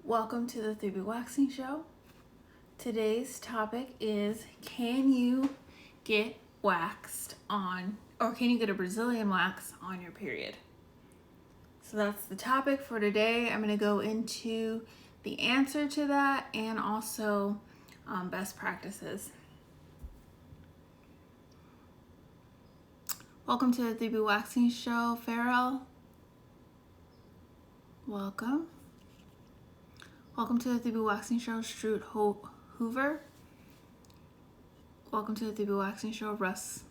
Welcome to the 3BWaxing show. Today's topic is, can you get waxed on, or can you get a Brazilian wax on your period? So that's the topic for today. I'm going to go into the answer to that and also best practices. Welcome to the 3BWaxing show, Farrell. Welcome. Welcome to the 3BWaxing show, Stroot Hoover. Welcome to the 3BWaxing show, Russ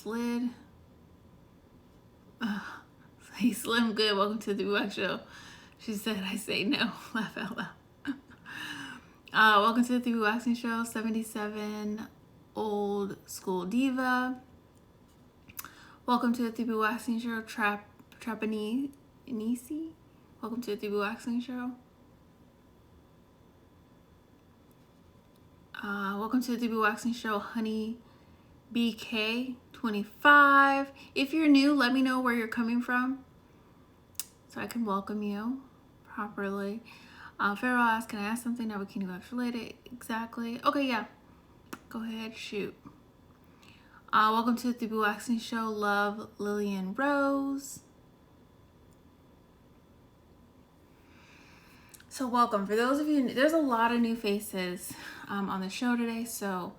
Lid. Hey, Slim Good. Welcome to the 3BWaxing show. She said, I say no. Laugh out loud. Welcome to the 3BWaxing show, 77 Old School Diva. Welcome to the 3BWaxing show, Trapanese. Welcome to the 3BWaxing show. Welcome to the 3BWaxing show, Honey BK25. If you're new, let me know where you're coming from so I can welcome you properly. Farrell asked, can I ask something that can you wax related? Exactly. Okay, yeah. Go ahead, shoot. Welcome to the 3BWaxing show, Love Lillian Rose. So welcome. For those of you, there's a lot of new faces on the show today. So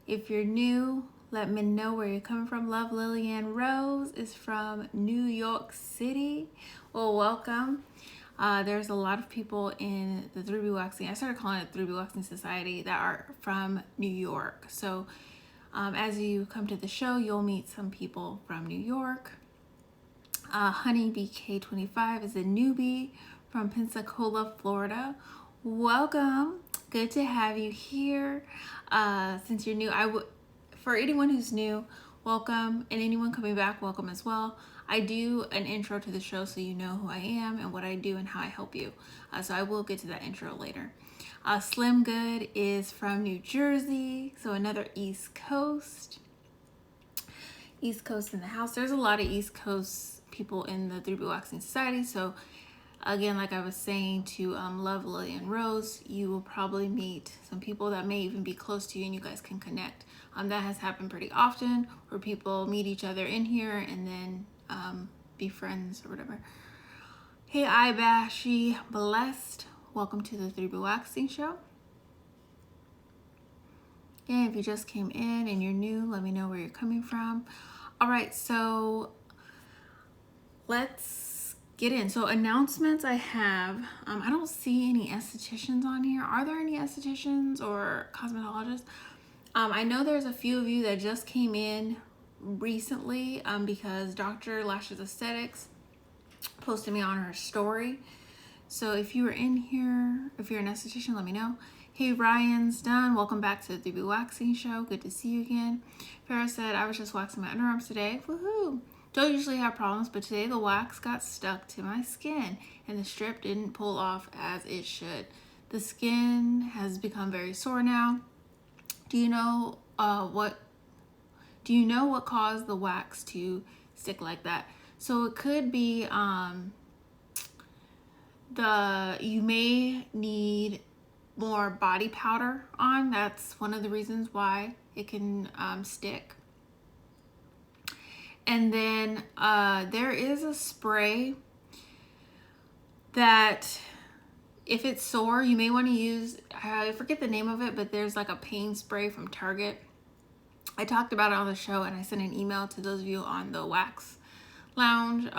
if you're new, let me know where you're coming from. Love Lillian Rose is from New York City. Well, welcome. There's a lot of people in the 3BWaxing. I started calling it 3BWaxing Society that are from New York. So as you come to the show, you'll meet some people from New York. Honey BK25 is a newbie from Pensacola, Florida. Welcome. Good to have you here. Since you're new, for anyone who's new, welcome, and anyone coming back, welcome as well. I do an intro to the show so you know who I am and what I do and how I help you. So I will get to that intro later. Slim Good is from New Jersey, so another East Coast. East Coast in the house. There's a lot of East Coast people in the 3BWaxing Society, so again, like I was saying to Love Lillian Rose, you will probably meet some people that may even be close to you and you guys can connect. That has happened pretty often where people meet each other in here and then be friends or whatever. Hey, Ibashi Blessed. Welcome to the 3BWaxing show. And if you just came in and you're new, let me know where you're coming from. All right, so let's get in. So announcements I have, I don't see any estheticians on here. Are there any estheticians or cosmetologists? I know there's a few of you that just came in recently because Dr. Lashes Aesthetics posted me on her story. So if you were in here, if you're an esthetician, let me know. Hey, Ryan's done. Welcome back to the 3BWaxing show. Good to see you again. Farrah said, I was just waxing my underarms today. Woohoo! Don't usually have problems, but today the wax got stuck to my skin and the strip didn't pull off as it should. The skin has become very sore now. Do you know what caused the wax to stick like that? So it could be you may need more body powder on. That's one of the reasons why it can stick. And then there is a spray that if it's sore, you may want to use, I forget the name of it, but there's like a pain spray from Target. I talked about it on the show and I sent an email to those of you on the Wax Lounge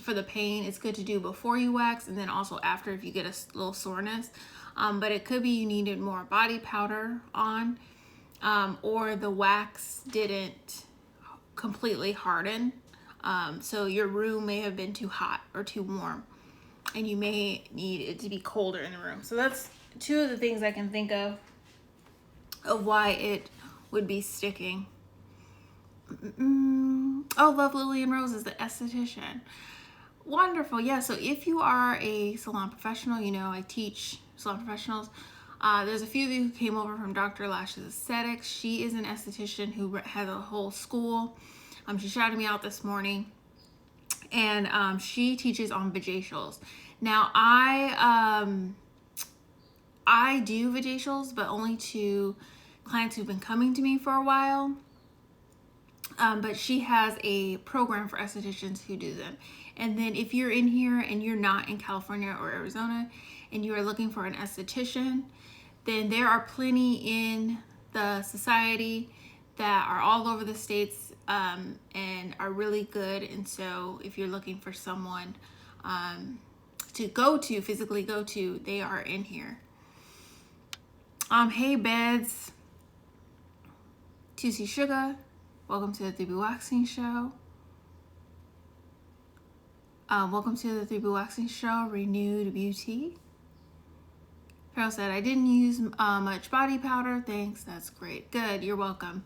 for the pain. It's good to do before you wax and then also after if you get a little soreness. But it could be you needed more body powder on or the wax didn't completely harden. So your room may have been too hot or too warm and you may need it to be colder in the room. So that's two of the things I can think of why it would be sticking. Oh, Love Lillian Rose is the esthetician. Wonderful. Yeah, so if you are a salon professional, you know I teach salon professionals. There's a few of you who came over from Dr. Lashes Aesthetics. She is an esthetician who has a whole school. She shouted me out this morning. and she teaches on vajacials. Now, I do vajacials, but only to clients who've been coming to me for a while. But she has a program for estheticians who do them. And then if you're in here and you're not in California or Arizona and you are looking for an esthetician, then there are plenty in the society that are all over the states and are really good. And so if you're looking for someone to physically go to, they are in here. Hey Beds, Tusi Sugar, welcome to the 3BWaxing show. Welcome to the 3BWaxing show, Renewed Beauty. Carol said, I didn't use much body powder. Thanks, that's great. Good, you're welcome.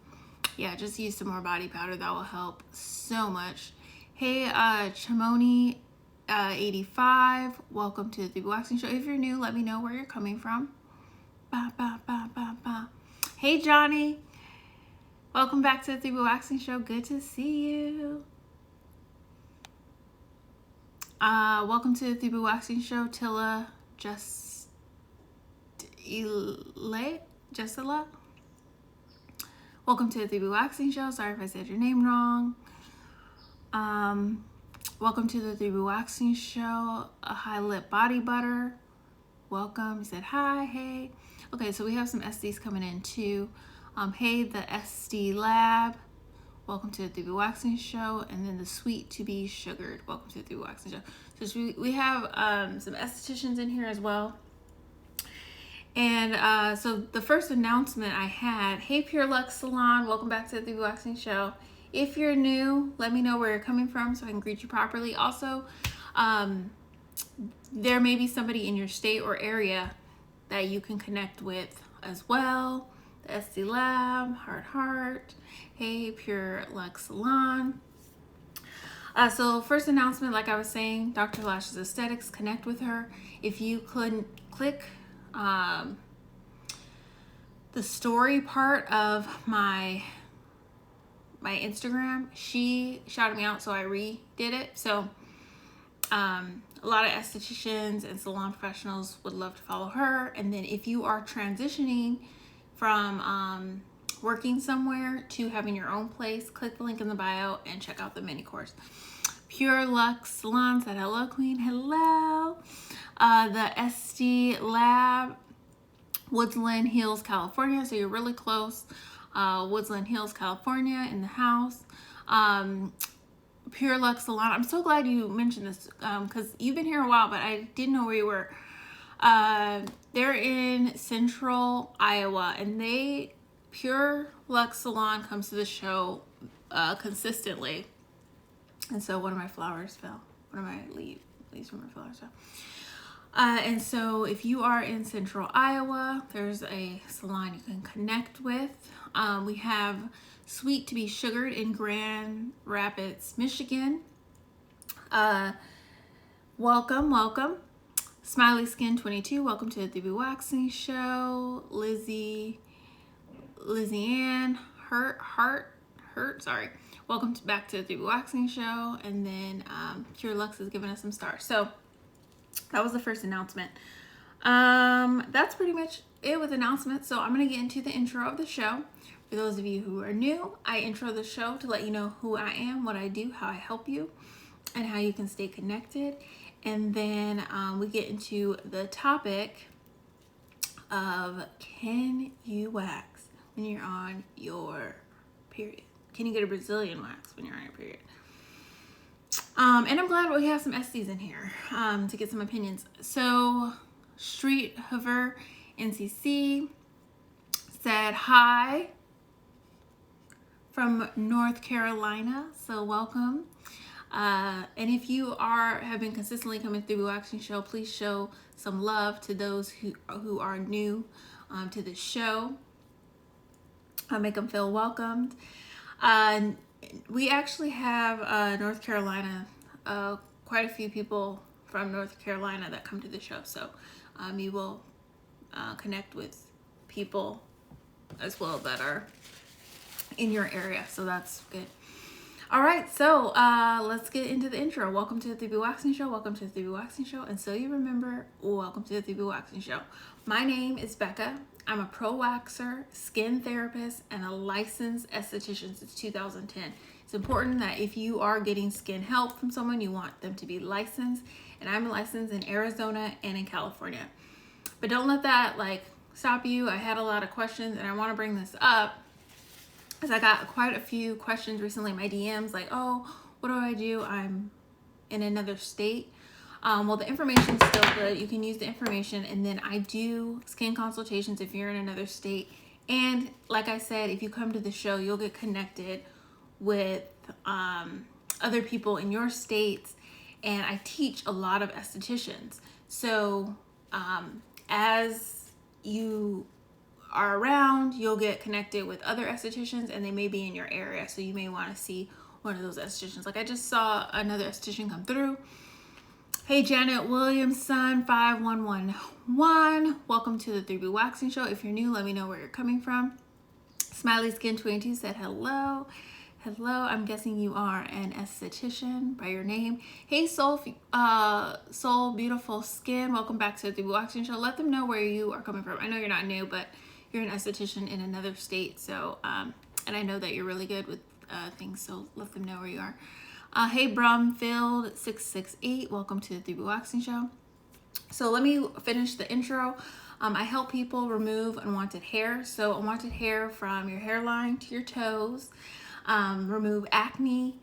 Yeah, just use some more body powder. That will help so much. Hey, Chamoni 85, welcome to the 3BWaxing show. If you're new, let me know where you're coming from. Ba, ba, ba, ba, ba. Hey, Johnny. Welcome back to the 3BWaxing show. Good to see you. Welcome to the 3BWaxing show, Tilla Jessila. Welcome to the 3BWaxing show. Sorry if I said your name wrong. Welcome to the 3BWaxing show, a high lip body butter. Welcome. He said hi. Hey. Okay, so we have some SDs coming in too. Hey, the SD Lab. Welcome to the 3BWaxing show. And then the Sweet to Be Sugared. Welcome to the 3BWaxing show. So we have some estheticians in here as well. And so the first announcement I had, hey Pure Luxe Salon, welcome back to the 3BWaxing show. If you're new, let me know where you're coming from so I can greet you properly. Also, there may be somebody in your state or area that you can connect with as well. The SD Lab, Heart, hey Pure Luxe Salon. So first announcement, like I was saying, Dr. Lash's Aesthetics, connect with her. If you couldn't click the story part of my Instagram, she shouted me out, so I redid it. So a lot of estheticians and salon professionals would love to follow her. And then if you are transitioning from working somewhere to having your own place, click the link in the bio and check out the mini course. Pure Luxe Salon said hello, Queen. Hello. The SD Lab, Woodland Hills, California. So you're really close. Woodland Hills, California, in the house. Pure Luxe Salon. I'm so glad you mentioned this because you've been here a while, but I didn't know where you were. They're in Central Iowa, and Pure Luxe Salon comes to the show consistently. And so one of my flowers fell. One of my leaves from my flowers fell. And so if you are in Central Iowa, there's a salon you can connect with. We have Sweet to Be Sugared in Grand Rapids, Michigan. Welcome. Smiley Skin 22, welcome to the 3BWaxing show. Lizzie Ann Hurt, sorry. Welcome back to the 3BWaxing show. And then Pure Luxe has given us some stars. So that was the first announcement. That's pretty much it with announcements. So I'm going to get into the intro of the show. For those of you who are new, I intro the show to let you know who I am, what I do, how I help you, and how you can stay connected. And then we get into the topic of, can you wax when you're on your period? Can you get a Brazilian wax when you're on your period? And I'm glad we have some SDs in here to get some opinions. So Street Hover NCC said hi from North Carolina. So welcome. And if you have been consistently coming through the 3BWaxing show, please show some love to those who are new to the show. Make them feel welcomed. We actually have North Carolina, quite a few people from North Carolina that come to the show. So you will connect with people as well that are in your area. So that's good. All right, so let's get into the intro. Welcome to the 3BWaxing Show. Welcome to the 3BWaxing Show. And so you remember, welcome to the 3BWaxing Show. My name is Becca. I'm a pro waxer, skin therapist, and a licensed esthetician since 2010. It's important that if you are getting skin help from someone, you want them to be licensed. And I'm licensed in Arizona and in California. But don't let that stop you. I had a lot of questions, and I want to bring this up because I got quite a few questions recently in my DMs, like, oh, what do I do? I'm in another state. Well, the information's still good. You can use the information, and then I do skin consultations if you're in another state. And like I said, if you come to the show, you'll get connected with other people in your states, and I teach a lot of estheticians. So as you are around, you'll get connected with other estheticians, and they may be in your area, so you may want to see one of those estheticians. Like I just saw another esthetician come through. Hey, Janet Williamson 5111, welcome to the 3BWaxing Show. If you're new, let me know where you're coming from. Smiley Skin 22 said hello. Hello, I'm guessing you are an esthetician by your name. Hey, Soul Beautiful Skin, welcome back to the 3BWaxing Show. Let them know where you are coming from. I know you're not new, but you're an esthetician in another state. So, and I know that you're really good with things, so let them know where you are. Hey, Brumfield 668, welcome to the 3BWaxing Show. So let me finish the intro. I help people remove unwanted hair. So unwanted hair from your hairline to your toes. Remove acne,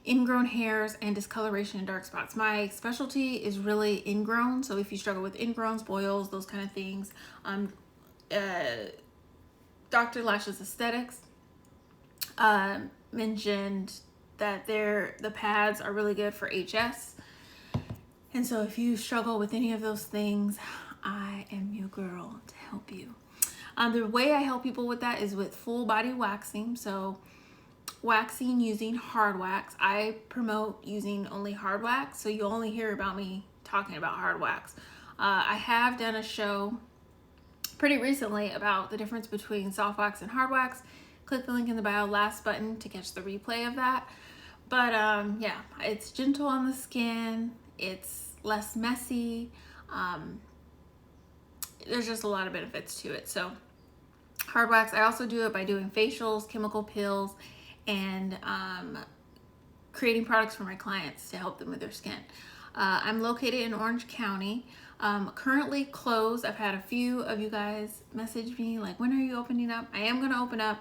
ingrown hairs, and discoloration and dark spots. My specialty is really ingrown. So if you struggle with ingrowns, boils, those kind of things, Dr. Lash's Aesthetics mentioned that the pads are really good for HS. And so if you struggle with any of those things, I am your girl to help you. The way I help people with that is with full body waxing. So waxing using hard wax. I promote using only hard wax, so you'll only hear about me talking about hard wax. I have done a show pretty recently about the difference between soft wax and hard wax. Click the link in the bio, last button, to catch the replay of that. But yeah, it's gentle on the skin, it's less messy, there's just a lot of benefits to it. So hard wax, I also do it by doing facials, chemical peels, and creating products for my clients to help them with their skin. I'm located in Orange County, currently closed. I've had a few of you guys message me like, when are you opening up? I am gonna open up.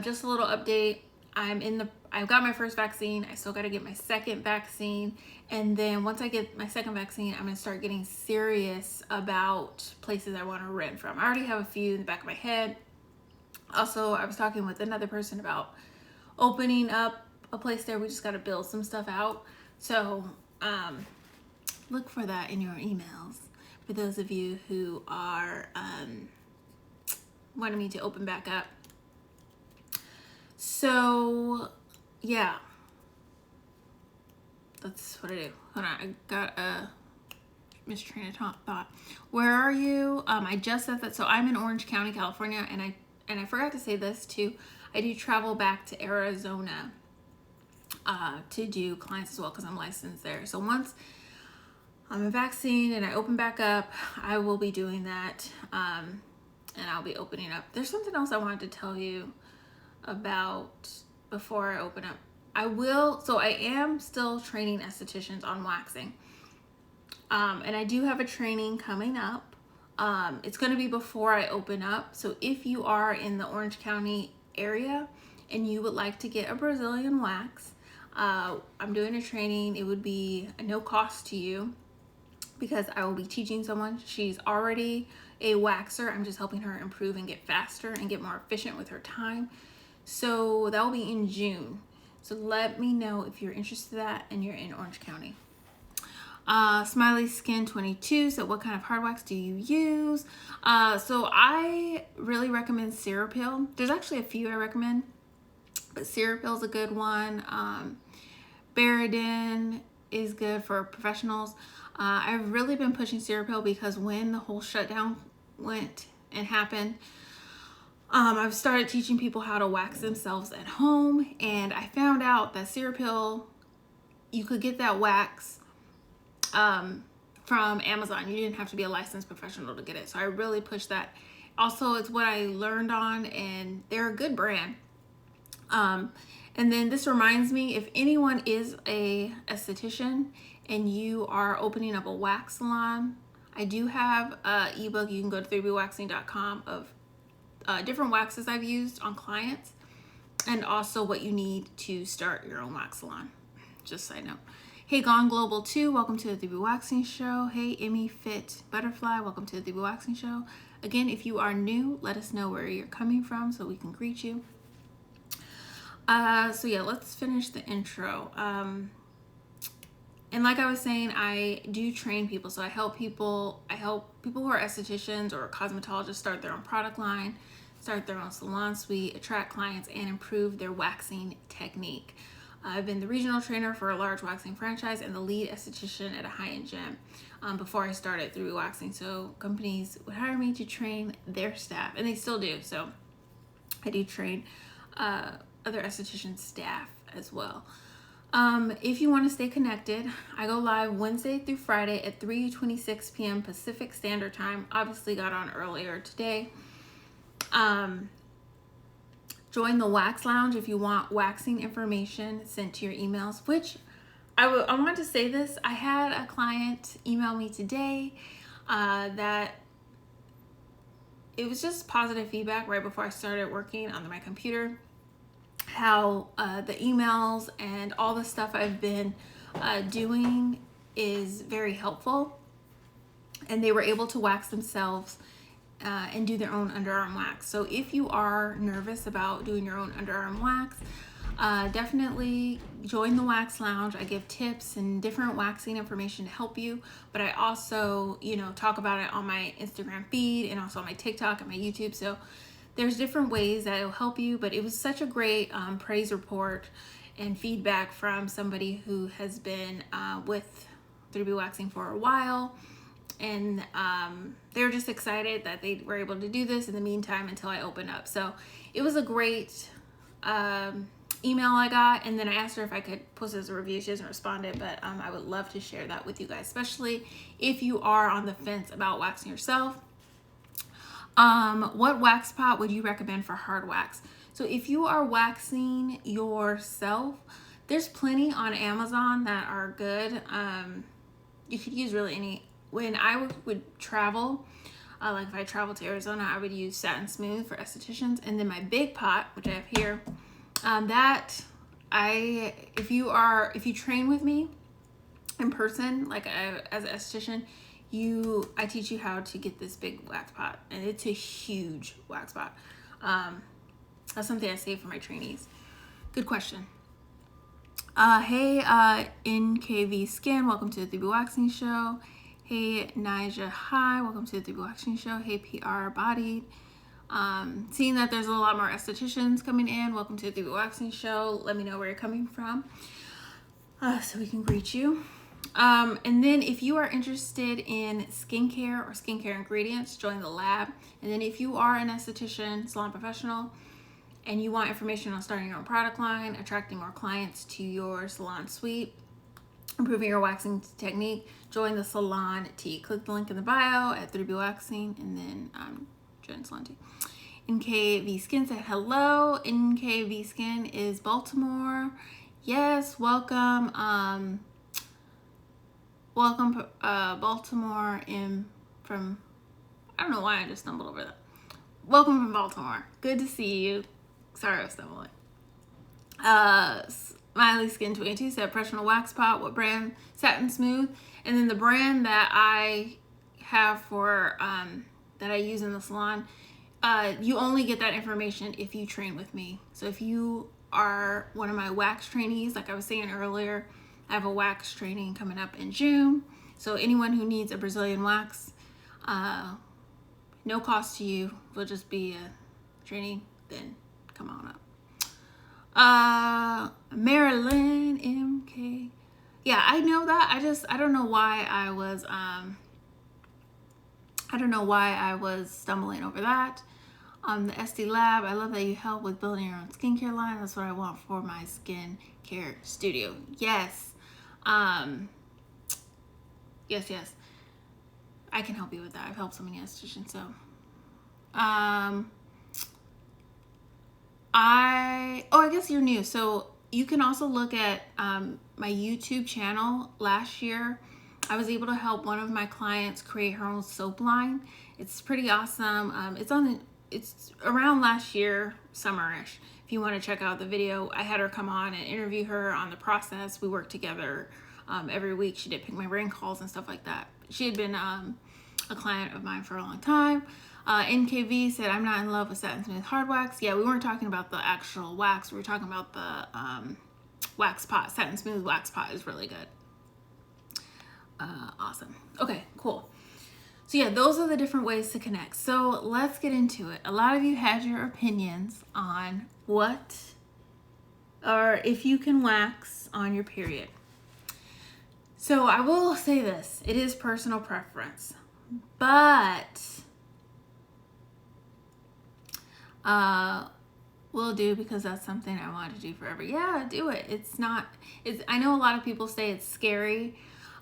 Just a little update. I've got my first vaccine. I still got to get my second vaccine. And then once I get my second vaccine, I'm going to start getting serious about places I want to rent from. I already have a few in the back of my head. Also, I was talking with another person about opening up a place there. We just got to build some stuff out. So look for that in your emails for those of you who are wanting me to open back up. So yeah, that's what I do. Hold on, I got a train of thought. Where are you? I just said that. So I'm in Orange County, California, and I forgot to say this too. I do travel back to Arizona to do clients as well because I'm licensed there. So once I'm a vaccine and I open back up, I will be doing that, and I'll be opening up. There's something else I wanted to tell you about before I open up. I am still training estheticians on waxing, and I do have a training coming up. It's going to be before I open up. So if you are in the Orange County area and you would like to get a Brazilian wax, I'm doing a training. It would be no cost to you because I will be teaching someone. She's already a waxer. I'm just helping her improve and get faster and get more efficient with her time. So that will be in June. So let me know if you're interested in that and you're in Orange County. Smiley Skin 22 said, what kind of hard wax do you use? So I really recommend Serapil. There's actually a few I recommend, but Serapil is a good one. Baradin is good for professionals. I've really been pushing Serapil because when the whole shutdown went and happened, I've started teaching people how to wax themselves at home, and I found out that Cerapill, you could get that wax from Amazon. You didn't have to be a licensed professional to get it. So I really push that. Also, it's what I learned on, and they're a good brand. And then this reminds me, if anyone is a esthetician and you are opening up a wax salon, I do have an ebook. You can go to 3BWaxing.com of different waxes I've used on clients, and also what you need to start your own wax salon. Just side note. Hey, Gone Global 2, welcome to the 3BWaxing Show. Hey, Emmy Fit Butterfly, welcome to the 3BWaxing Show. Again, if you are new, let us know where you're coming from so we can greet you. So yeah, let's finish the intro. And like I was saying, I do train people. So I help people who are estheticians or cosmetologists start their own product line, start their own salon suite, attract clients, and improve their waxing technique. I've been the regional trainer for a large waxing franchise and the lead esthetician at a high-end gym before I started 3BWaxing. So companies would hire me to train their staff, and they still do. So I do train other esthetician staff as well. If you want to stay connected, I go live Wednesday through Friday at 3:26 p.m. Pacific Standard Time. Obviously got on earlier today. Join the Wax Lounge if you want waxing information sent to your emails, which I want to say this. I had a client email me today that it was just positive feedback right before I started working on my computer, how the emails and all the stuff I've been doing is very helpful, and they were able to wax themselves and do their own underarm wax. So if you are nervous about doing your own underarm wax, definitely join the Wax Lounge. I give tips and different waxing information to help you, but I also, talk about it on my Instagram feed and also on my TikTok and my YouTube. So there's different ways that it'll help you, but it was such a great praise report and feedback from somebody who has been with 3BWaxing for a while. And they're just excited that they were able to do this in the meantime until I open up. So it was a great email I got. And then I asked her if I could post it as a review. She hasn't responded, but I would love to share that with you guys, especially if you are on the fence about waxing yourself. What wax pot would you recommend for hard wax? So if you are waxing yourself, there's plenty on Amazon that are good. You could use really any. When I would travel, like if I travel to Arizona, I would use Satin Smooth for estheticians. And then my big pot, which I have here, if you train with me in person, like as an esthetician, I teach you how to get this big wax pot, and it's a huge wax pot. That's something I save for my trainees. Good question. Hey, NKV Skin, welcome to the 3BWaxing Show. Hey, Nija, hi, welcome to the 3BWaxing Show. Hey, PR Bodied. Seeing that there's a lot more estheticians coming in, welcome to the 3BWaxing Show. Let me know where you're coming from so we can greet you. And then if you are interested in skincare or skincare ingredients, join the lab. And then if you are an esthetician, salon professional, and you want information on starting your own product line, attracting more clients to your salon suite, improving your waxing technique, join the Salon Tea. Click the link in the bio at 3BWaxing, and then join Salon Tea. NKV Skin said hello. NKV Skin is Baltimore. Yes, welcome. Welcome, Baltimore from, I don't know why I just stumbled over that. Welcome from Baltimore. Good to see you. Sorry I was stumbling. Smiley Skin 22 said professional wax pot. What brand? Satin Smooth. And then the brand that I have for, that I use in the salon, you only get that information if you train with me. So if you are one of my wax trainees, like I was saying earlier, I have a wax training coming up in June. So anyone who needs a Brazilian wax, no cost to you, will just be a training, then come on up. Marilyn MK. Yeah, I know that. I don't know why I was stumbling over that. The SD Lab, I love that you help with building your own skincare line. That's what I want for my skincare studio. Yes. Yes. I can help you with that. I've helped so many estheticians. So, I guess you're new. So you can also look at my YouTube channel. Last year, I was able to help one of my clients create her own soap line. It's pretty awesome. It's around last year, summerish. If you want to check out the video, I had her come on and interview her on the process. We worked together every week. She did pick my brain calls and stuff like that. She had been a client of mine for a long time. NKV said, I'm not in love with Satin Smooth Hard Wax. Yeah, we weren't talking about the actual wax. We were talking about the wax pot. Satin Smooth Wax Pot is really good. Awesome. Okay, cool. So yeah, those are the different ways to connect. So let's get into it. A lot of you had your opinions on what or if you can wax on your period. So I will say this, it is personal preference, but will do because that's something I want to do forever. Yeah, do it. I know a lot of people say it's scary,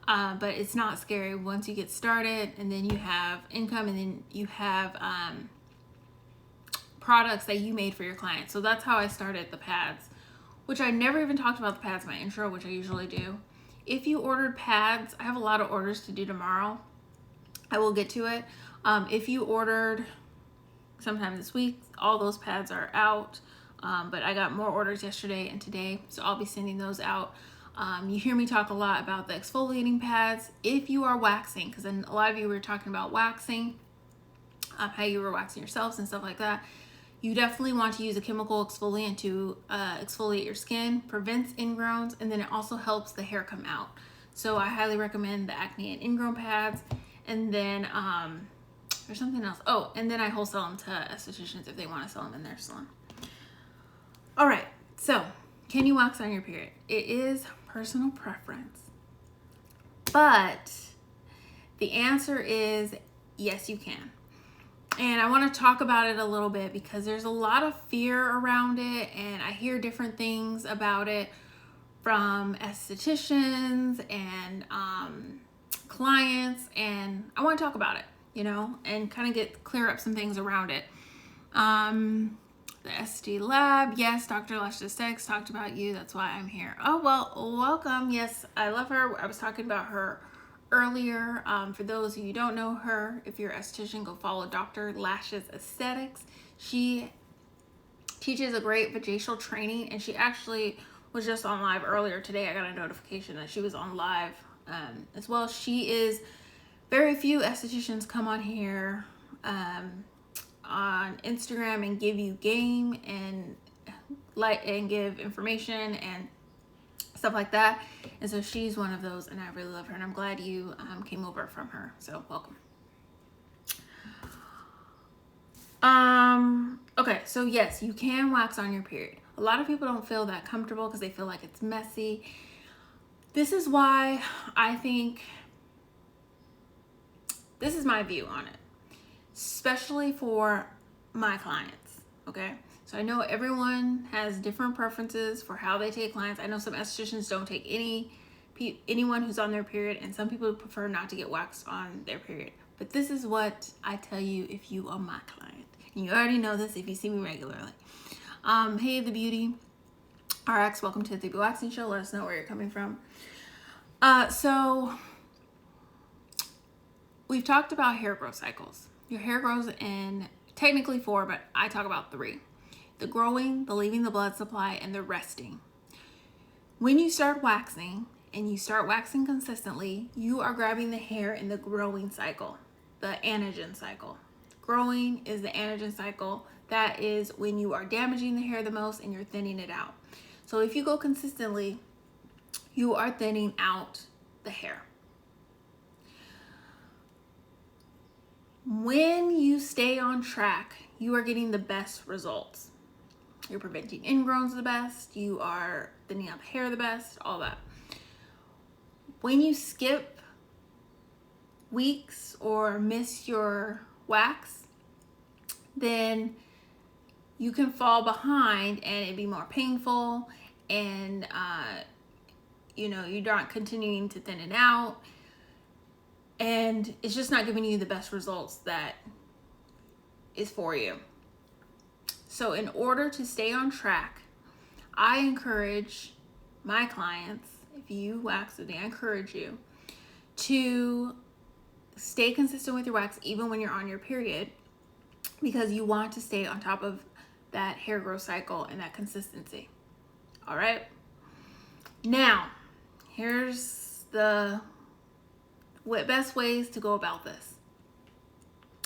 but it's not scary once you get started, and then you have income, and then you have products that you made for your clients. So that's how I started the pads, which I never even talked about the pads in my intro, which I usually do. If you ordered pads, I have a lot of orders to do tomorrow. I will get to it. If you ordered sometime this week, all those pads are out. But I got more orders yesterday and today, so I'll be sending those out. You hear me talk a lot about the exfoliating pads. If you are waxing, because then a lot of you were talking about waxing, how you were waxing yourselves and stuff like that, you definitely want to use a chemical exfoliant to exfoliate your skin, prevents ingrowns, and then it also helps the hair come out. So I highly recommend the acne and ingrown pads. And then there's something else. Oh, and then I wholesale them to estheticians if they want to sell them in their salon. All right, so can you wax on your period? It is personal preference, but the answer is yes, you can. And I want to talk about it a little bit because there's a lot of fear around it, and I hear different things about it from estheticians and clients, and I want to talk about it, and kind of clear up some things around it. The SD Lab, yes, Dr. Luscious Aesthetics talked about you. That's why I'm here. Oh, well, welcome. Yes, I love her. I was talking about her earlier. For those of you who don't know her, if you're an esthetician, go follow Dr. Luscious Aesthetics. She teaches a great vajacial training, and she actually was just on live earlier today. I got a notification that she was on live as well. She is, very few estheticians come on here on Instagram and give you game and give information and stuff like that. And so she's one of those, and I really love her, and I'm glad you came over from her. So welcome. Okay, so yes, you can wax on your period. A lot of people don't feel that comfortable because they feel like it's messy. This is why I think, this is my view on it, especially for my clients, okay? So I know everyone has different preferences for how they take clients. I know some estheticians don't take anyone who's on their period, and some people prefer not to get waxed on their period. But this is what I tell you if you are my client. And you already know this if you see me regularly. Hey, The Beauty RX, welcome to the 3BWaxing show. Let us know where you're coming from. So we've talked about hair growth cycles. Your hair grows in technically 4, but I talk about 3. The growing, the leaving the blood supply, and the resting. When you start waxing, and you start waxing consistently, you are grabbing the hair in the growing cycle, the anagen cycle. Growing is the anagen cycle. That is when you are damaging the hair the most and you're thinning it out. So if you go consistently, you are thinning out the hair. When you stay on track, you are getting the best results. You're preventing ingrowns the best, you are thinning out the hair the best, all that. When you skip weeks or miss your wax, then you can fall behind and it'd be more painful, and you know, you're not continuing to thin it out, and it's just not giving you the best results that is for you. So in order to stay on track, I encourage my clients, if you wax with me, I encourage you to stay consistent with your wax even when you're on your period, because you want to stay on top of that hair growth cycle and that consistency. All right. Now, here's the best ways to go about this.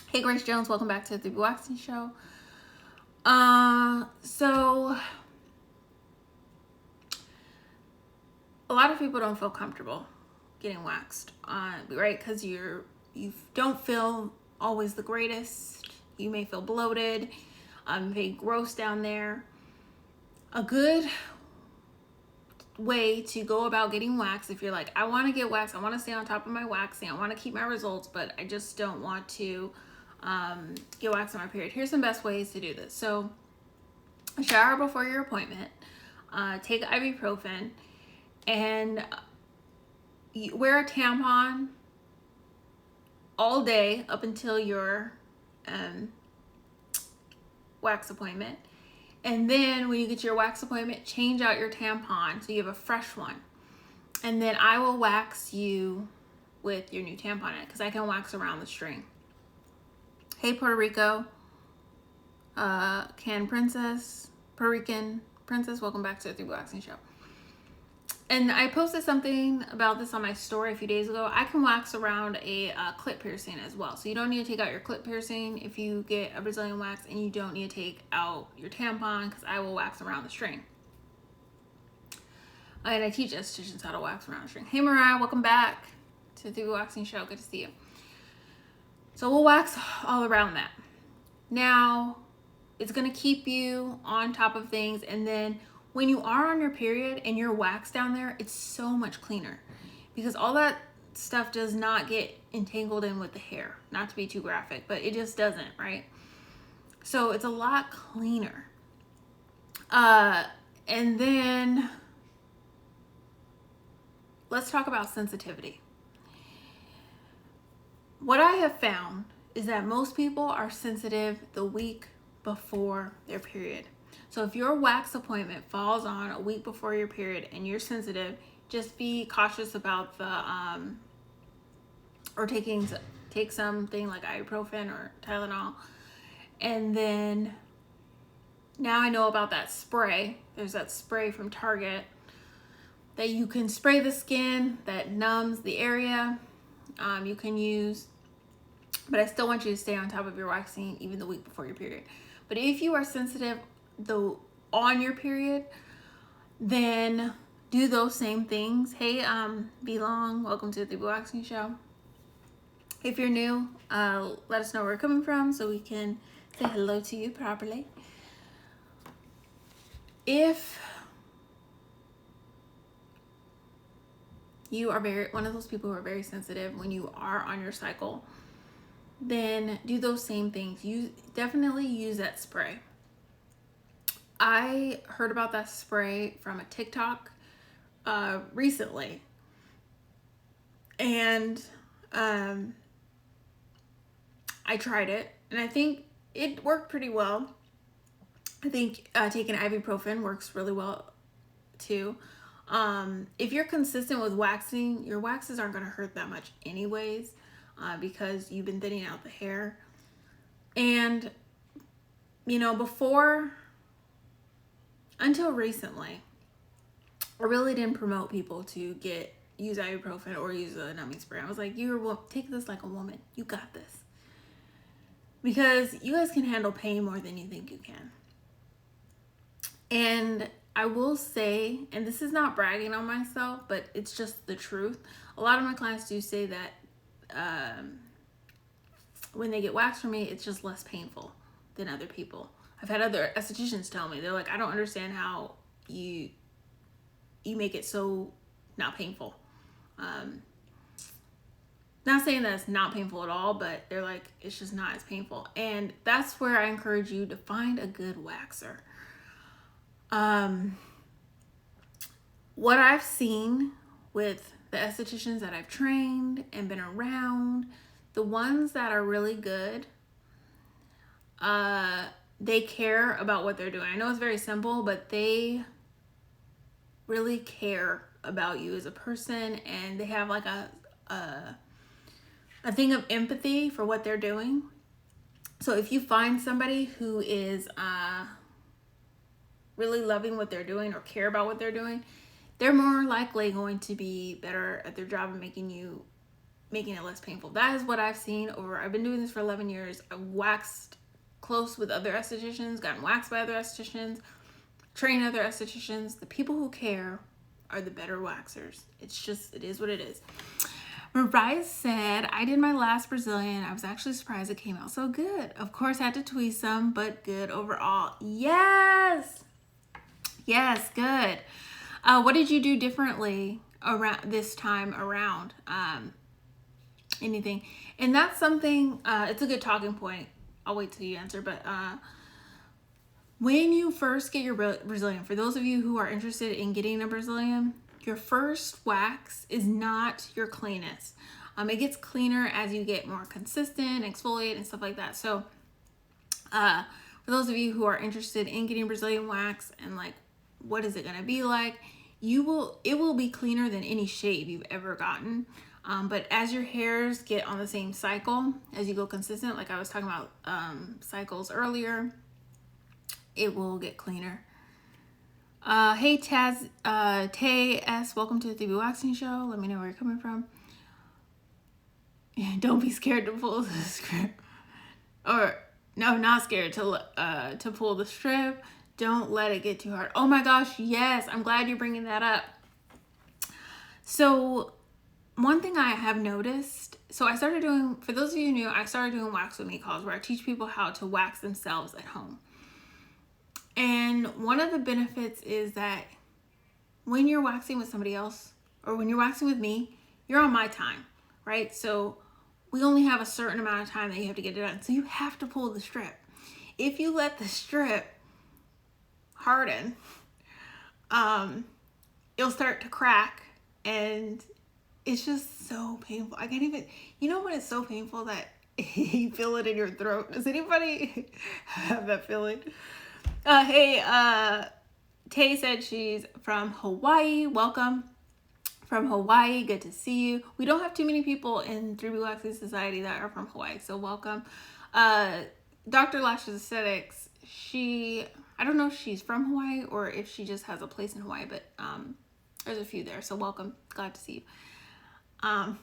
Hey, Grace Jones, welcome back to the 3BWaxing show. So a lot of people don't feel comfortable getting waxed, right? Because you don't feel always the greatest. You may feel bloated, may gross down there. A good way to go about getting waxed, if you're like, I want to get waxed, I want to stay on top of my waxing, I want to keep my results, but I just don't want to get waxed on my period. Here's some best ways to do this. So shower before your appointment, take ibuprofen, and wear a tampon all day up until your wax appointment. And then when you get to your wax appointment, change out your tampon so you have a fresh one. And then I will wax you with your new tampon in it, because I can wax around the string. Hey, Puerto Rico, Puerto Rican Princess, welcome back to the 3BWaxing show. And I posted something about this on my story a few days ago. I can wax around a clit piercing as well. So you don't need to take out your clit piercing if you get a Brazilian wax, and you don't need to take out your tampon, because I will wax around the string. And I teach estheticians how to wax around the string. Hey, Mariah, welcome back to the 3BWaxing show. Good to see you. So we'll wax all around that. Now, it's going to keep you on top of things, and then when you are on your period and you're waxed down there, it's so much cleaner, because all that stuff does not get entangled in with the hair. Not to be too graphic, but it just doesn't, right? So it's a lot cleaner. And then let's talk about sensitivity. What I have found is that most people are sensitive the week before their period. So if your wax appointment falls on a week before your period and you're sensitive, just be cautious about the or take something like ibuprofen or Tylenol. And then now I know about that spray. There's that spray from Target that you can spray the skin that numbs the area. You can use, but I still want you to stay on top of your waxing even the week before your period. But if you are sensitive on your period, then do those same things. Hey, Be Long, welcome to the 3BWaxing show. If you're new, let us know where you're coming from so we can say hello to you properly. If you are one of those people who are very sensitive when you are on your cycle, then do those same things. Definitely use that spray. I heard about that spray from a TikTok recently, and I tried it, and I think it worked pretty well. I think taking ibuprofen works really well too. If you're consistent with waxing, your waxes aren't going to hurt that much anyways, because you've been thinning out the hair. And you know, until recently, I really didn't promote people to use ibuprofen or use a numbing spray. I was like, take this like a woman. You got this. Because you guys can handle pain more than you think you can. And I will say, and this is not bragging on myself, but it's just the truth. A lot of my clients do say that when they get waxed from me, it's just less painful than other people. I've had other estheticians tell me, they're like, I don't understand how you make it so not painful. Not saying that it's not painful at all, but they're like, it's just not as painful. And that's where I encourage you to find a good waxer. What I've seen with the estheticians that I've trained and been around, the ones that are really good, they care about what they're doing. I know it's very simple, but they really care about you as a person, and they have like a thing of empathy for what they're doing. So if you find somebody who is really loving what they're doing or care about what they're doing, they're more likely going to be better at their job and making it less painful. That is what I've seen I've been doing this for 11 years. I've waxed close with other estheticians, gotten waxed by other estheticians, trained other estheticians. The people who care are the better waxers. It is what it is. Mariah said, I did my last Brazilian. I was actually surprised it came out so good. Of course, I had to tweeze some, but good overall. Yes! Yes, good. What did you do differently around this time around? Anything? And that's something, it's a good talking point. I'll wait till you answer, but when you first get your Brazilian, for those of you who are interested in getting a Brazilian, your first wax is not your cleanest. It gets cleaner as you get more consistent, exfoliate and stuff like that. So for those of you who are interested in getting Brazilian wax and like, what is it going to be like? It will be cleaner than any shave you've ever gotten. But as your hairs get on the same cycle, as you go consistent, like I was talking about cycles earlier, it will get cleaner. Hey Taz, Tay S, welcome to the 3BWaxing show. Let me know where you're coming from. Yeah, don't be scared to pull the strip. Or no, not scared to pull the strip. Don't let it get too hard. Oh my gosh, yes, I'm glad you're bringing that up. So one thing I have noticed, so I started doing, for those of you who knew, I started doing Wax With Me calls where I teach people how to wax themselves at home. And one of the benefits is that when you're waxing with somebody else, or when you're waxing with me, you're on my time, right? So we only have a certain amount of time that you have to get it done. So you have to pull the strip. If you let the strip harden, it'll start to crack, and it's just so painful. I can't even, you know when it's so painful that you feel it in your throat? Does anybody have that feeling? Hey, Tay said she's from Hawaii. Welcome from Hawaii. Good to see you. We don't have too many people in 3BWaxing Society that are from Hawaii, so welcome. Dr. Lashes Aesthetics, I don't know if she's from Hawaii or if she just has a place in Hawaii, but there's a few there, so welcome. Glad to see you.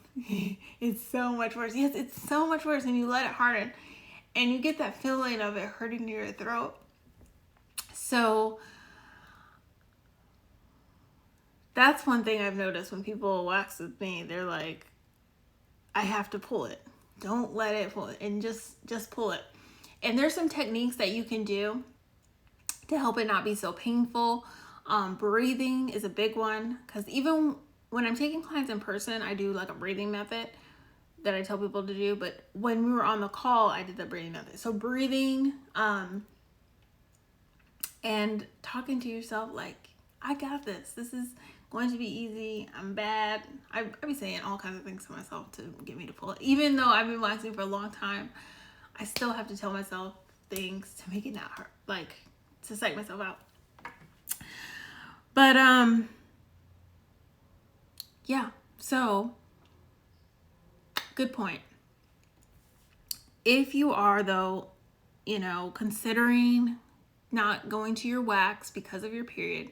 It's so much worse. Yes, it's so much worse, and you let it harden, and you get that feeling of it hurting your throat. So that's one thing I've noticed when people wax with me. They're like, I have to pull it. Don't let it pull it, and just pull it. And there's some techniques that you can do to help it not be so painful. Breathing is a big one, because even when I'm taking clients in person, I do like a breathing method that I tell people to do. But when we were on the call, I did the breathing method. So breathing, and talking to yourself like, I got this. This is going to be easy. I'm bad. I be saying all kinds of things to myself to get me to pull it. Even though I've been waxing for a long time, I still have to tell myself things to make it not hurt, like to psych myself out. But yeah, so good point. If you are though, considering not going to your wax because of your period,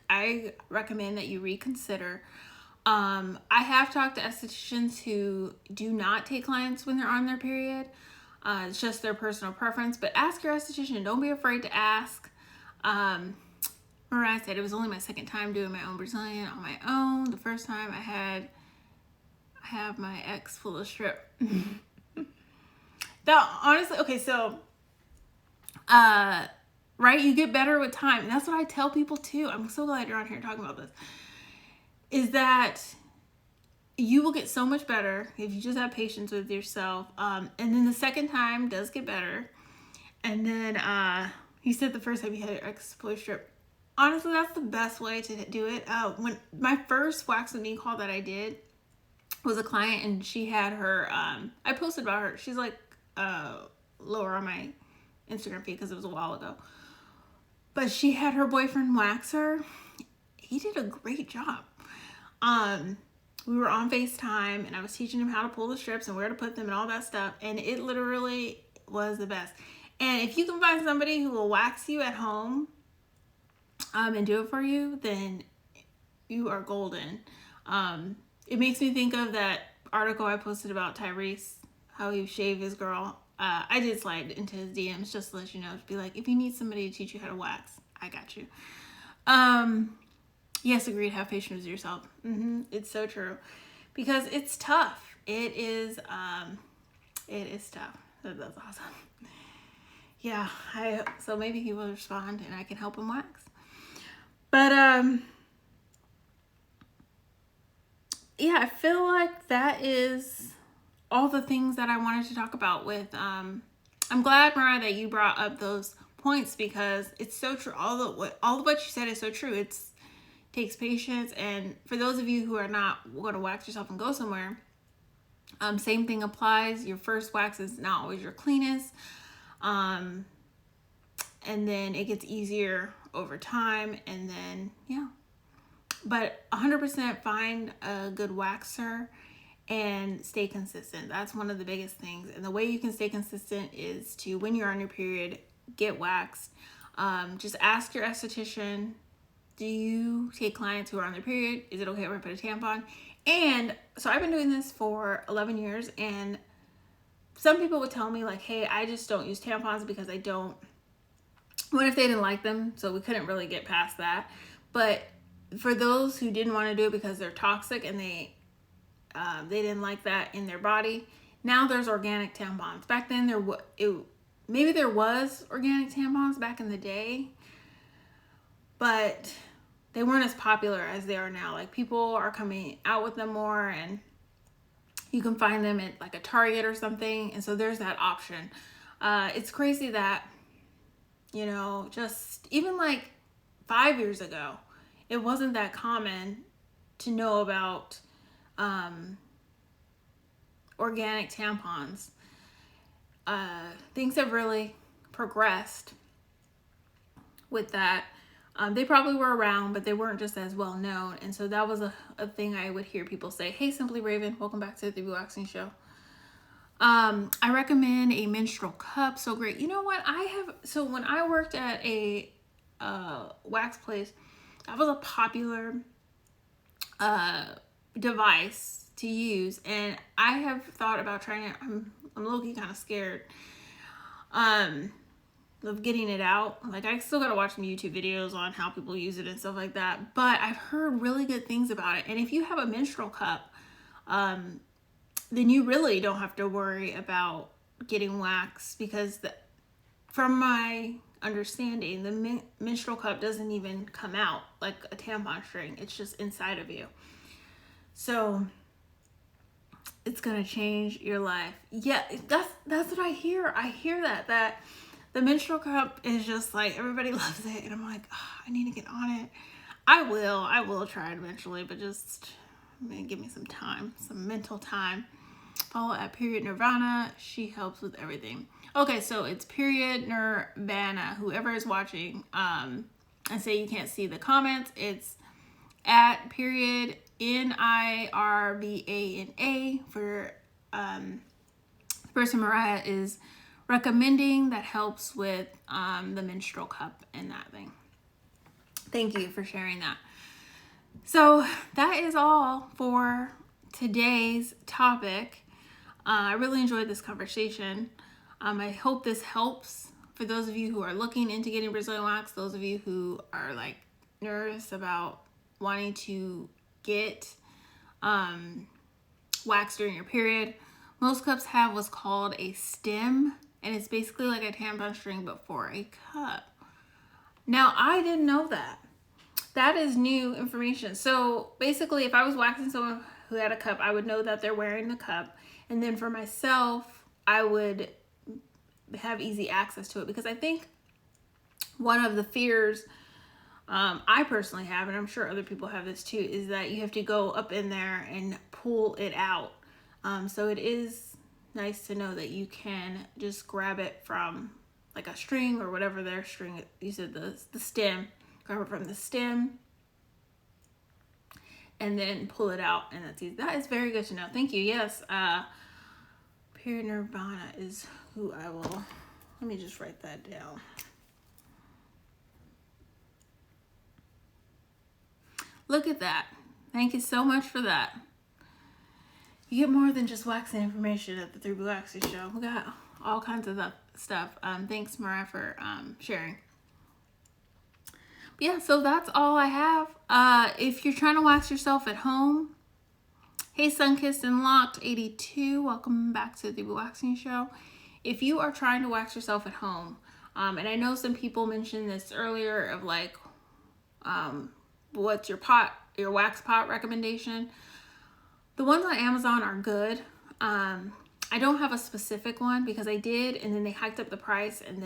I recommend that you reconsider. I have talked to estheticians who do not take clients when they're on their period. It's just their personal preference, but ask your esthetician. Don't be afraid to ask. Mariah said it was only my second time doing my own Brazilian on my own. The first time I have my ex full of strip. That honestly, okay, so right, you get better with time, and that's what I tell people too. I'm so glad you're on here talking about this. Is that you will get so much better if you just have patience with yourself. And then the second time does get better. And then he said the first time he had an exfoliator strip. Honestly, that's the best way to do it. When my first wax with me call that I did was a client, and she had her, I posted about her. She's like lower on my Instagram feed because it was a while ago. But she had her boyfriend wax her. He did a great job. We were on FaceTime, and I was teaching him how to pull the strips and where to put them and all that stuff. And it literally was the best. And if you can find somebody who will wax you at home, and do it for you, then you are golden. It makes me think of that article I posted about Tyrese, how he shaved his girl. I did slide into his DMs just to let you know, to be like, if you need somebody to teach you how to wax, I got you. Yes, agreed. Have patience with yourself. It's so true, because it's tough. It is tough. That's awesome. Yeah. So maybe he will respond, and I can help him wax. But yeah, I feel like that is all the things that I wanted to talk about with. I'm glad, Mariah, that you brought up those points, because it's so true. All of what you said is so true. It takes patience, and for those of you who are not going to wax yourself and go somewhere, same thing applies. Your first wax is not always your cleanest, and then it gets easier over time, and then yeah. But 100% find a good waxer and stay consistent. That's one of the biggest things. And the way you can stay consistent is to, when you're on your period, get waxed. Just ask your esthetician, do you take clients who are on their period? Is it okay if I put a tampon? And so I've been doing this for 11 years, and some people would tell me like, hey, I just don't use tampons because I don't. What if they didn't like them? So we couldn't really get past that. But for those who didn't want to do it because they're toxic and they didn't like that in their body, now there's organic tampons. Back then maybe there was organic tampons back in the day, but they weren't as popular as they are now. Like, people are coming out with them more, and you can find them at like a Target or something. And so there's that option. It's crazy that, just even like 5 years ago, it wasn't that common to know about organic tampons. Things have really progressed with that. They probably were around, but they weren't just as well known. And so that was a thing I would hear people say. Hey, Simply Raven, welcome back to the 3BWaxing show. I recommend a menstrual cup. So great. You know what? So when I worked at a wax place, that was a popular device to use. And I have thought about trying it. I'm low-key kind of scared of getting it out. Like, I still gotta watch some YouTube videos on how people use it and stuff like that. But I've heard really good things about it. And if you have a menstrual cup, then you really don't have to worry about getting waxed, because from my understanding, the menstrual cup doesn't even come out like a tampon string. It's just inside of you. So it's gonna change your life. Yeah, that's what I hear. I hear that the menstrual cup is just like, everybody loves it, and I'm like, I need to get on it. I will try it eventually, but just give me some time, some mental time. Follow at Period Nirvana. She helps with everything. Okay, so it's Period Nirvana. Whoever is watching, and say you can't see the comments, it's at Period NIRVANA for the person Mariah is recommending that helps with the menstrual cup and that thing. Thank you for sharing that. So that is all for today's topic. I really enjoyed this conversation. I hope this helps for those of you who are looking into getting Brazilian wax, those of you who are like nervous about wanting to get wax during your period. Most cups have what's called a stem, and it's basically like a tampon string but for a cup. Now, I didn't know that. That is new information. So basically, if I was waxing someone who had a cup, I would know that they're wearing the cup. And then for myself, I would have easy access to it, because I think one of the fears I personally have, and I'm sure other people have this too, is that you have to go up in there and pull it out. So it is nice to know that you can just grab it from like a string or whatever their string, you said the stem, grab it from the stem and then pull it out, and that's easy. That is very good to know. Thank you. Yes, Pure Nirvana is who I will, let me just write that down. Look at that. Thank you so much for that. You get more than just waxing information at the 3BWaxing show. We got all kinds of stuff. Thanks, Mariah, for sharing. But yeah, so that's all I have. If you're trying to wax yourself at home, hey, Sunkissed and Locked 82, welcome back to the 3BWaxing show. If you are trying to wax yourself at home, and I know some people mentioned this earlier of like, what's your wax pot recommendation? The ones on Amazon are good. I don't have a specific one because I did, and then they hiked up the price, and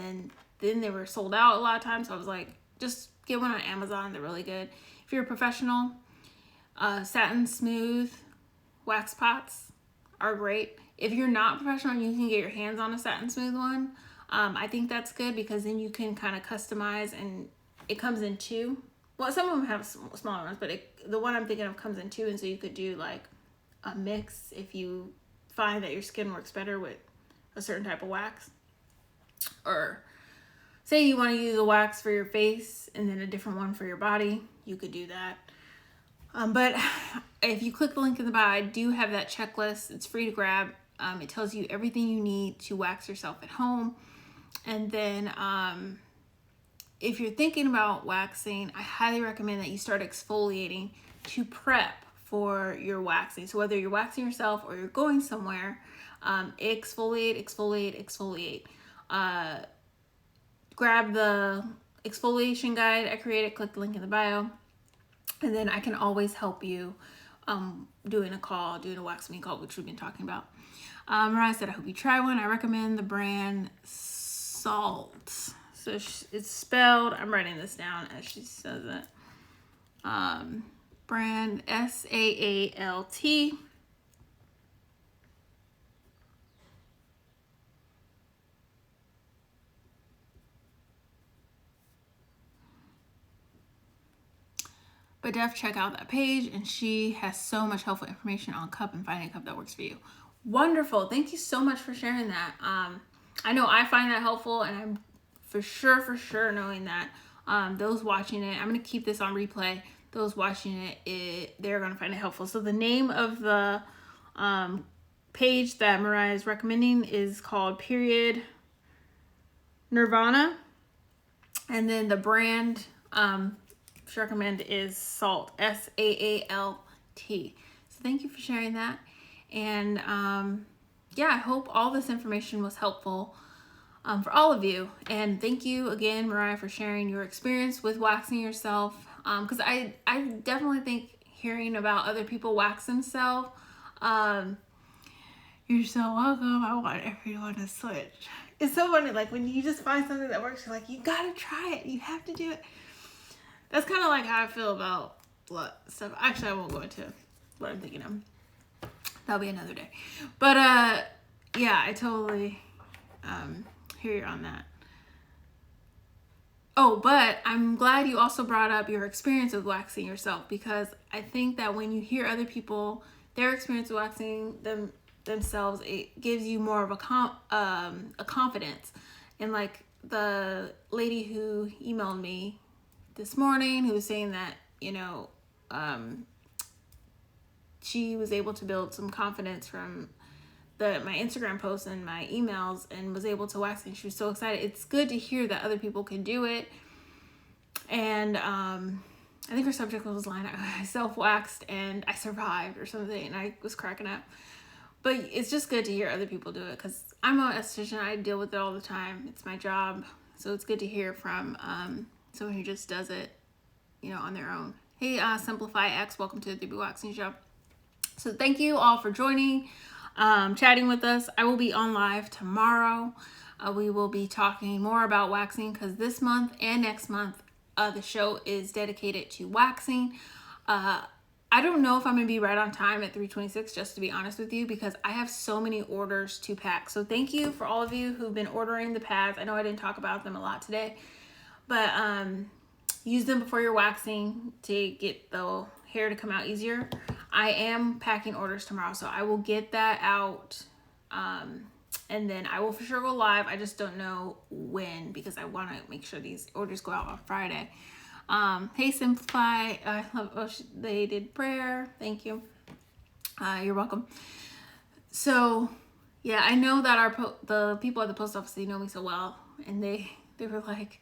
then they were sold out a lot of times. So I was like, just get one on Amazon. They're really good. If you're a professional, satin smooth wax pots are great. If you're not professional, you can get your hands on a satin smooth one. I think that's good because then you can kind of customize, and it comes in two. Well, some of them have smaller ones, but the one I'm thinking of comes in two, and so you could do like a mix if you find that your skin works better with a certain type of wax. Or say you want to use a wax for your face and then a different one for your body, you could do that. But if you click the link in the bio, I do have that checklist. It's free to grab. It tells you everything you need to wax yourself at home. And then if you're thinking about waxing, I highly recommend that you start exfoliating to prep for your waxing. So whether you're waxing yourself or you're going somewhere, exfoliate, exfoliate, exfoliate. Grab the exfoliation guide I created, click the link in the bio, and then I can always help you doing a wax me call, which we've been talking about. Mariah said, I hope you try one. I recommend the brand Salt. So it's spelled, I'm writing this down as she says it. Brand SAALT. But def check out that page, and she has so much helpful information on cup and finding a cup that works for you. Wonderful. Thank you so much for sharing that. I know I find that helpful, and I'm for sure knowing that those watching it, I'm going to keep this on replay. Those watching it, they're going to find it helpful. So the name of the page that Mariah is recommending is called Period Nirvana. And then the brand she recommend is Salt, SAALT. So thank you for sharing that. And yeah, I hope all this information was helpful for all of you. And thank you again, Mariah, for sharing your experience with waxing yourself. Because I definitely think hearing about other people wax themselves, you're so welcome. I want everyone to switch. It's so funny, like when you just find something that works, you're like, you gotta try it. You have to do it. That's kind of like how I feel about stuff. Actually, I won't go into what I'm thinking of. That'll be another day. But yeah, I totally hear you on that. Oh, but I'm glad you also brought up your experience with waxing yourself, because I think that when you hear other people, their experience with waxing themselves, it gives you more of a confidence. And like the lady who emailed me this morning, who was saying that, you know, she was able to build some confidence from my Instagram posts and my emails, and was able to wax, and she was so excited. It's good to hear that other people can do it. And I think her subject was line, I self-waxed and I survived or something, and I was cracking up. But it's just good to hear other people do it, because I'm an esthetician. I deal with it all the time. It's my job. So it's good to hear from someone who just does it, you know, on their own. Hey, Simplify X, welcome to the 3BWaxing show. So thank you all for joining, chatting with us. I will be on live tomorrow. We will be talking more about waxing because this month and next month, the show is dedicated to waxing. I don't know if I'm going to be right on time at 3:26, just to be honest with you, because I have so many orders to pack. So thank you for all of you who've been ordering the pads. I know I didn't talk about them a lot today, but use them before you're waxing to get the hair to come out easier. I am packing orders tomorrow, so I will get that out. And then I will for sure go live. I just don't know when because I want to make sure these orders go out on Friday. Hey, Simplify. I love, they did prayer. Thank you. You're welcome. So, yeah, I know that the people at the post office, they know me so well. And they were like,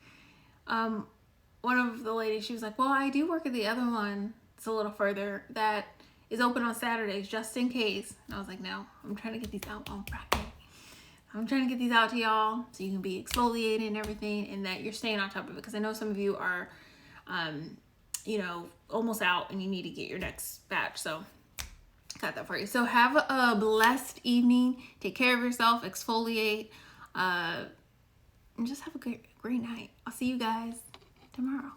one of the ladies, she was like, well, I do work at the other one. It's a little further that is open on Saturdays just in case. And I was like, no, I'm trying to get these out on Friday. I'm trying to get these out to y'all so you can be exfoliated and everything and that you're staying on top of it. Because I know some of you are, you know, almost out and you need to get your next batch. So got that for you. So have a blessed evening. Take care of yourself. Exfoliate. And just have a great night. I'll see you guys tomorrow.